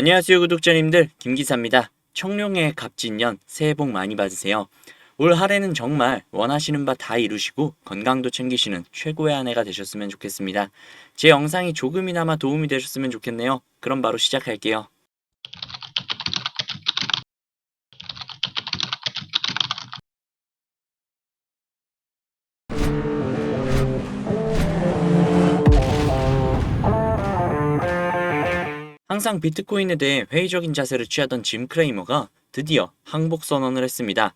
안녕하세요 구독자님들, 김기사입니다. 청룡의 갑진년 새해 복 많이 받으세요. 올 한해는 정말 원하시는 바 다 이루시고 건강도 챙기시는 최고의 한 해가 되셨으면 좋겠습니다. 제 영상이 조금이나마 도움이 되셨으면 좋겠네요. 그럼 바로 시작할게요. 항상 비트코인에 대해 회의적인 자세를 취하던 짐 크레이머가 드디어 항복 선언을 했습니다.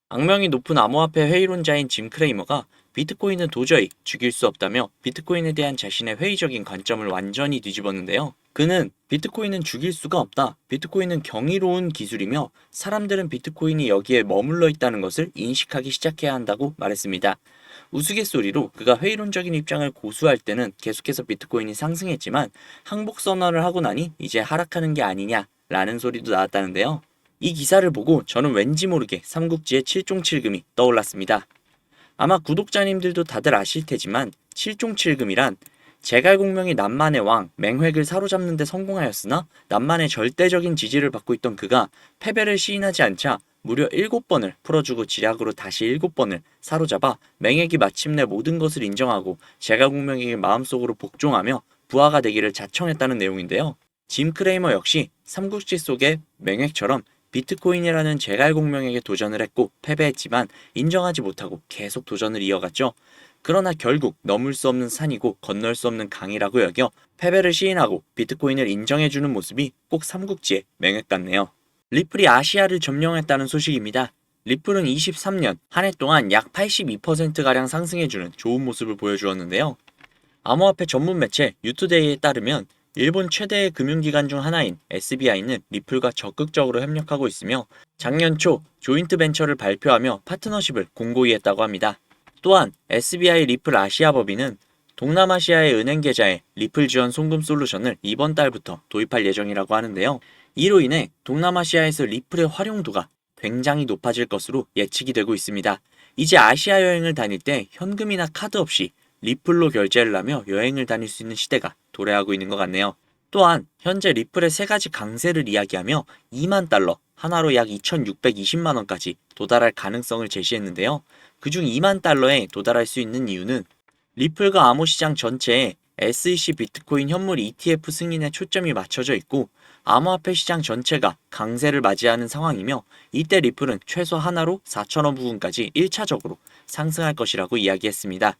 악명이 높은 암호화폐 회의론자인 짐 크레이머가 비트코인은 도저히 죽일 수 없다며 비트코인에 대한 자신의 회의적인 관점을 완전히 뒤집었는데요. 그는 비트코인은 죽일 수가 없다. 비트코인은 경이로운 기술이며 사람들은 비트코인이 여기에 머물러 있다는 것을 인식하기 시작해야 한다고 말했습니다. 우스갯소리로 그가 회의론적인 입장을 고수할 때는 계속해서 비트코인이 상승했지만 항복 선언을 하고 나니 이제 하락하는 게 아니냐라는 소리도 나왔다는데요. 이 기사를 보고 저는 왠지 모르게 삼국지의 칠종칠금이 떠올랐습니다. 아마 구독자님들도 다들 아실 테지만 칠종칠금이란 제갈공명이 남만의 왕 맹획을 사로잡는 데 성공하였으나 남만의 절대적인 지지를 받고 있던 그가 패배를 시인하지 않자 무려 7번을 풀어주고 지략으로 다시 7번을 사로잡아 맹획이 마침내 모든 것을 인정하고 제갈공명에게 마음속으로 복종하며 부하가 되기를 자청했다는 내용인데요. 짐 크레이머 역시 삼국지 속의 맹획처럼 비트코인이라는 제갈공명에게 도전을 했고 패배했지만 인정하지 못하고 계속 도전을 이어갔죠. 그러나 결국 넘을 수 없는 산이고 건널 수 없는 강이라고 여겨 패배를 시인하고 비트코인을 인정해주는 모습이 꼭 삼국지의 맹획 같네요. 리플이 아시아를 점령했다는 소식입니다. 리플은 23년 한 해 동안 약 82%가량 상승해주는 좋은 모습을 보여주었는데요. 암호화폐 전문 매체 유투데이에 따르면 일본 최대의 금융기관 중 하나인 SBI는 리플과 적극적으로 협력하고 있으며 작년 초 조인트 벤처를 발표하며 파트너십을 공고히 했다고 합니다. 또한 SBI 리플 아시아법인은 동남아시아의 은행 계좌에 리플 지원 송금 솔루션을 이번 달부터 도입할 예정이라고 하는데요. 이로 인해 동남아시아에서 리플의 활용도가 굉장히 높아질 것으로 예측이 되고 있습니다. 이제 아시아 여행을 다닐 때 현금이나 카드 없이 리플로 결제를 하며 여행을 다닐 수 있는 시대가 도래하고 있는 것 같네요. 또한 현재 리플의 세 가지 강세를 이야기하며 2만 달러, 하나로 약 2,620만 원까지 도달할 가능성을 제시했는데요. 그중 2만 달러에 도달할 수 있는 이유는 리플과 암호 시장 전체에 SEC 비트코인 현물 ETF 승인에 초점이 맞춰져 있고 암호화폐 시장 전체가 강세를 맞이하는 상황이며 이때 리플은 최소 하나로 4,000원 부근까지 1차적으로 상승할 것이라고 이야기했습니다.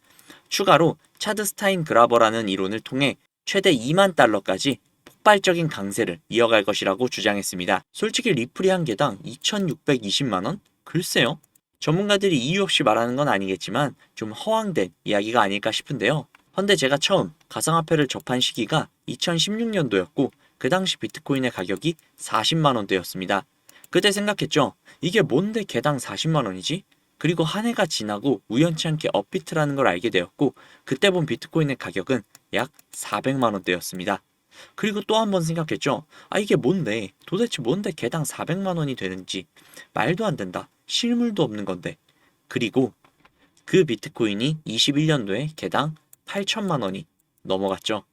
추가로 차드스타인 그라버라는 이론을 통해 최대 2만 달러까지 폭발적인 강세를 이어갈 것이라고 주장했습니다. 솔직히 리플이 한 개당 2,620만 원? 글쎄요. 전문가들이 이유 없이 말하는 건 아니겠지만 좀 허황된 이야기가 아닐까 싶은데요. 헌데 제가 처음 가상화폐를 접한 시기가 2016년도였고 그 당시 비트코인의 가격이 40만 원대였습니다. 그때 생각했죠. 이게 뭔데 개당 40만 원이지? 그리고 한 해가 지나고 우연치 않게 업비트라는 걸 알게 되었고 그때 본 비트코인의 가격은 약 400만 원대였습니다. 그리고 또 한 번 생각했죠. 이게 뭔데? 도대체 뭔데 개당 400만 원이 되는지 말도 안 된다. 실물도 없는 건데. 그리고 그 비트코인이 21년도에 개당 8천만 원이 넘어갔죠.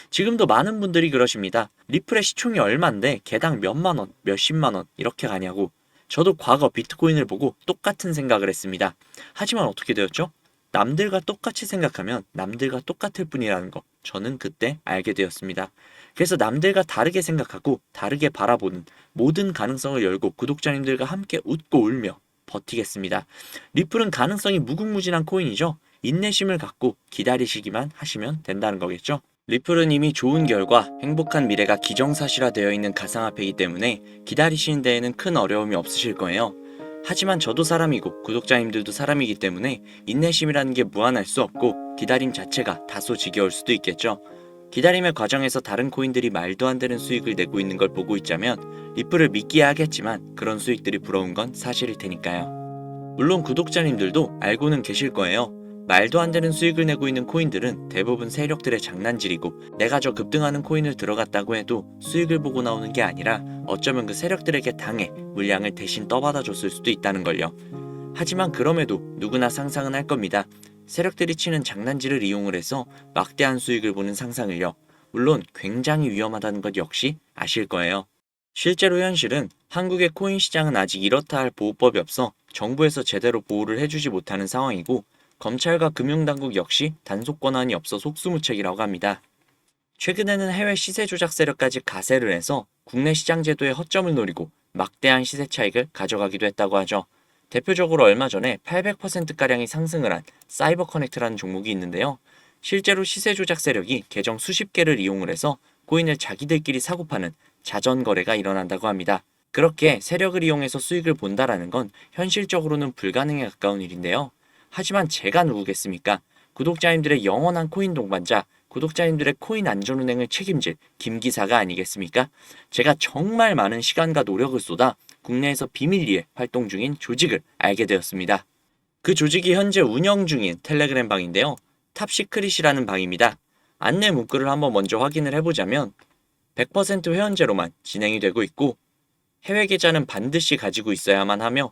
지금도 많은 분들이 그러십니다. 리플의 시총이 얼만데 개당 몇만 원, 몇십만 원 이렇게 가냐고. 저도 과거 비트코인을 보고 똑같은 생각을 했습니다. 하지만 어떻게 되었죠? 남들과 똑같이 생각하면 남들과 똑같을 뿐이라는 거 저는 그때 알게 되었습니다. 그래서 남들과 다르게 생각하고 다르게 바라보는 모든 가능성을 열고 구독자님들과 함께 웃고 울며 버티겠습니다. 리플은 가능성이 무궁무진한 코인이죠. 인내심을 갖고 기다리시기만 하시면 된다는 거겠죠. 리플은 이미 좋은 결과, 행복한 미래가 기정사실화되어 있는 가상화폐이기 때문에 기다리시는 데에는 큰 어려움이 없으실 거예요. 하지만 저도 사람이고 구독자님들도 사람이기 때문에 인내심이라는 게 무한할 수 없고 기다림 자체가 다소 지겨울 수도 있겠죠. 기다림의 과정에서 다른 코인들이 말도 안 되는 수익을 내고 있는 걸 보고 있자면 리플을 믿기야 하겠지만 그런 수익들이 부러운 건 사실일 테니까요. 물론 구독자님들도 알고는 계실 거예요. 말도 안 되는 수익을 내고 있는 코인들은 대부분 세력들의 장난질이고 내가 저 급등하는 코인을 들어갔다고 해도 수익을 보고 나오는 게 아니라 어쩌면 그 세력들에게 당해 물량을 대신 떠받아 줬을 수도 있다는 걸요. 하지만 그럼에도 누구나 상상은 할 겁니다. 세력들이 치는 장난질을 이용을 해서 막대한 수익을 보는 상상을요. 물론 굉장히 위험하다는 것 역시 아실 거예요. 실제로 현실은 한국의 코인 시장은 아직 이렇다 할 보호법이 없어 정부에서 제대로 보호를 해주지 못하는 상황이고 검찰과 금융당국 역시 단속 권한이 없어 속수무책이라고 합니다. 최근에는 해외 시세 조작 세력까지 가세를 해서 국내 시장 제도의 허점을 노리고 막대한 시세 차익을 가져가기도 했다고 하죠. 대표적으로 얼마 전에 800%가량이 상승을 한 사이버 커넥트라는 종목이 있는데요. 실제로 시세 조작 세력이 계정 수십 개를 이용을 해서 코인을 자기들끼리 사고 파는 자전 거래가 일어난다고 합니다. 그렇게 세력을 이용해서 수익을 본다라는 건 현실적으로는 불가능에 가까운 일인데요. 하지만 제가 누구겠습니까? 구독자님들의 영원한 코인 동반자, 구독자님들의 코인 안전운행을 책임질 김 기사가 아니겠습니까? 제가 정말 많은 시간과 노력을 쏟아 국내에서 비밀리에 활동 중인 조직을 알게 되었습니다. 그 조직이 현재 운영 중인 텔레그램 방인데요. 탑시크릿이라는 방입니다. 안내 문구를 한번 먼저 확인을 해보자면 100% 회원제로만 진행이 되고 있고 해외 계좌는 반드시 가지고 있어야만 하며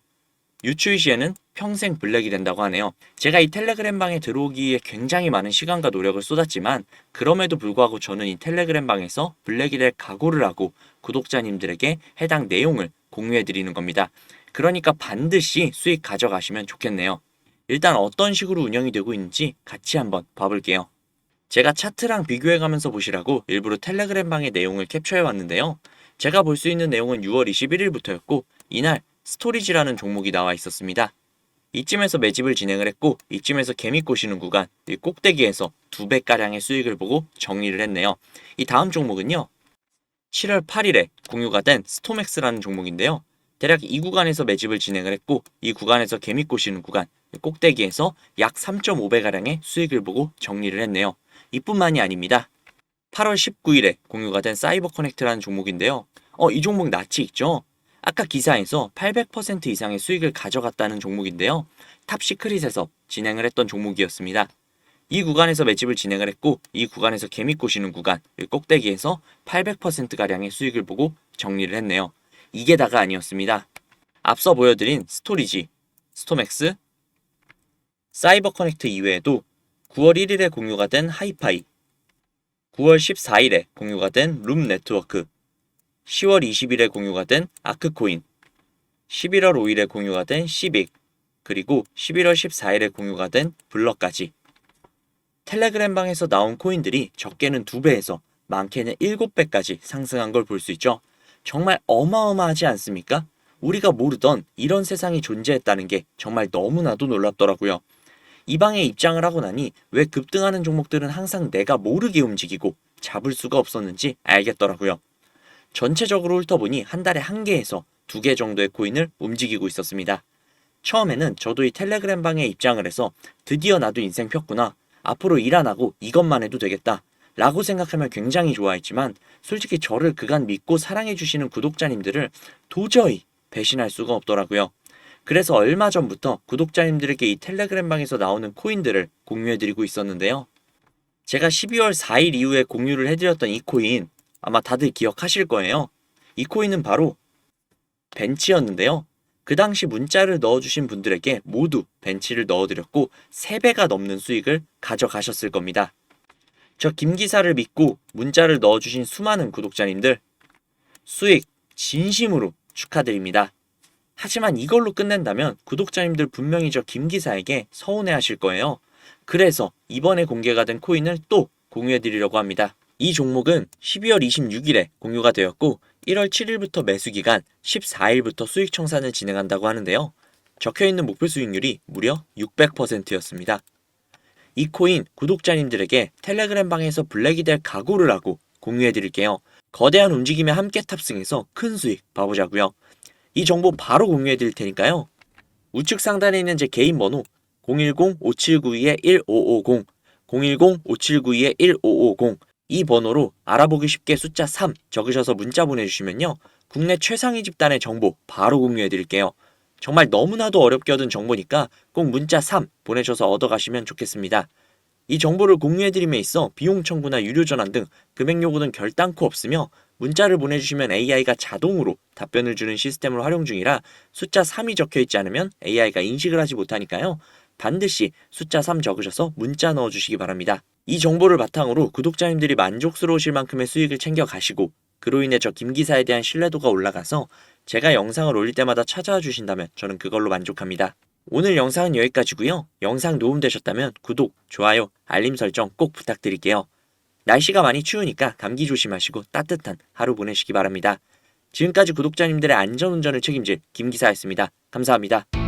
유출 시에는 평생 블랙이 된다고 하네요. 제가 이 텔레그램 방에 들어오기에 굉장히 많은 시간과 노력을 쏟았지만 그럼에도 불구하고 저는 이 텔레그램 방에서 블랙이 될 각오를 하고 구독자님들에게 해당 내용을 공유해 드리는 겁니다. 그러니까 반드시 수익 가져가시면 좋겠네요. 일단 어떤 식으로 운영이 되고 있는지 같이 한번 봐볼게요. 제가 차트랑 비교해 가면서 보시라고 일부러 텔레그램 방의 내용을 캡처해 왔는데요. 제가 볼 수 있는 내용은 6월 21일부터였고 이날 스토리지라는 종목이 나와 있었습니다. 이쯤에서 매집을 진행을 했고 이쯤에서 개미 꼬시는 구간, 이 꼭대기에서 2배가량의 수익을 보고 정리를 했네요. 이 다음 종목은요. 7월 8일에 공유가 된 스톰엑스라는 종목인데요. 대략 이 구간에서 매집을 진행을 했고 이 구간에서 개미 꼬시는 구간, 꼭대기에서 약 3.5배가량의 수익을 보고 정리를 했네요. 이뿐만이 아닙니다. 8월 19일에 공유가 된 사이버 커넥트라는 종목인데요. 이 종목 낯이 익죠? 아까 기사에서 800% 이상의 수익을 가져갔다는 종목인데요. 탑시크릿에서 진행을 했던 종목이었습니다. 이 구간에서 매집을 진행을 했고 이 구간에서 개미 꼬시는 구간, 꼭대기에서 800%가량의 수익을 보고 정리를 했네요. 이게 다가 아니었습니다. 앞서 보여드린 스토리지, 스톰엑스, 사이버 커넥트 이외에도 9월 1일에 공유가 된 하이파이, 9월 14일에 공유가 된 룸 네트워크, 10월 20일에 공유가 된 아크코인, 11월 5일에 공유가 된 시빅, 그리고 11월 14일에 공유가 된 블럭까지. 텔레그램 방에서 나온 코인들이 적게는 2배에서 많게는 7배까지 상승한 걸 볼 수 있죠. 정말 어마어마하지 않습니까? 우리가 모르던 이런 세상이 존재했다는 게 정말 너무나도 놀랍더라고요. 이 방에 입장을 하고 나니 왜 급등하는 종목들은 항상 내가 모르게 움직이고 잡을 수가 없었는지 알겠더라고요. 전체적으로 훑어보니 한 달에 1개에서 2개 정도의 코인을 움직이고 있었습니다. 처음에는 저도 이 텔레그램 방에 입장을 해서 드디어 나도 인생 폈구나. 앞으로 일 안 하고 이것만 해도 되겠다. 라고 생각하면 굉장히 좋아했지만 솔직히 저를 그간 믿고 사랑해주시는 구독자님들을 도저히 배신할 수가 없더라고요. 그래서 얼마 전부터 구독자님들에게 이 텔레그램 방에서 나오는 코인들을 공유해드리고 있었는데요. 제가 12월 4일 이후에 공유를 해드렸던 이 코인 아마 다들 기억하실 거예요. 이 코인은 바로 벤치였는데요. 그 당시 문자를 넣어주신 분들에게 모두 벤치를 넣어드렸고 3배가 넘는 수익을 가져가셨을 겁니다. 저 김 기사를 믿고 문자를 넣어주신 수많은 구독자님들 수익 진심으로 축하드립니다. 하지만 이걸로 끝낸다면 구독자님들 분명히 저 김 기사에게 서운해하실 거예요. 그래서 이번에 공개가 된 코인을 또 공유해드리려고 합니다. 이 종목은 12월 26일에 공유가 되었고 1월 7일부터 매수기간 14일부터 수익 청산을 진행한다고 하는데요. 적혀있는 목표 수익률이 무려 600%였습니다. 이 코인 구독자님들에게 텔레그램 방에서 블랙이 될 각오를 하고 공유해드릴게요. 거대한 움직임에 함께 탑승해서 큰 수익 봐보자고요. 이 정보 바로 공유해드릴 테니까요. 우측 상단에 있는 제 개인 번호 010-5792-1550 010-5792-1550 이 번호로 알아보기 쉽게 숫자 3 적으셔서 문자 보내주시면요. 국내 최상위 집단의 정보 바로 공유해드릴게요. 정말 너무나도 어렵게 얻은 정보니까 꼭 문자 3 보내셔서 얻어가시면 좋겠습니다. 이 정보를 공유해드림에 있어 비용 청구나 유료 전환 등 금액 요구는 결단코 없으며 문자를 보내주시면 AI가 자동으로 답변을 주는 시스템을 활용 중이라 숫자 3이 적혀있지 않으면 AI가 인식을 하지 못하니까요. 반드시 숫자 3 적으셔서 문자 넣어주시기 바랍니다. 이 정보를 바탕으로 구독자님들이 만족스러우실 만큼의 수익을 챙겨 가시고 그로 인해 저 김기사에 대한 신뢰도가 올라가서 제가 영상을 올릴 때마다 찾아와 주신다면 저는 그걸로 만족합니다. 오늘 영상은 여기까지고요. 영상 도움되셨다면 구독, 좋아요, 알림 설정 꼭 부탁드릴게요. 날씨가 많이 추우니까 감기 조심하시고 따뜻한 하루 보내시기 바랍니다. 지금까지 구독자님들의 안전운전을 책임질 김기사였습니다. 감사합니다.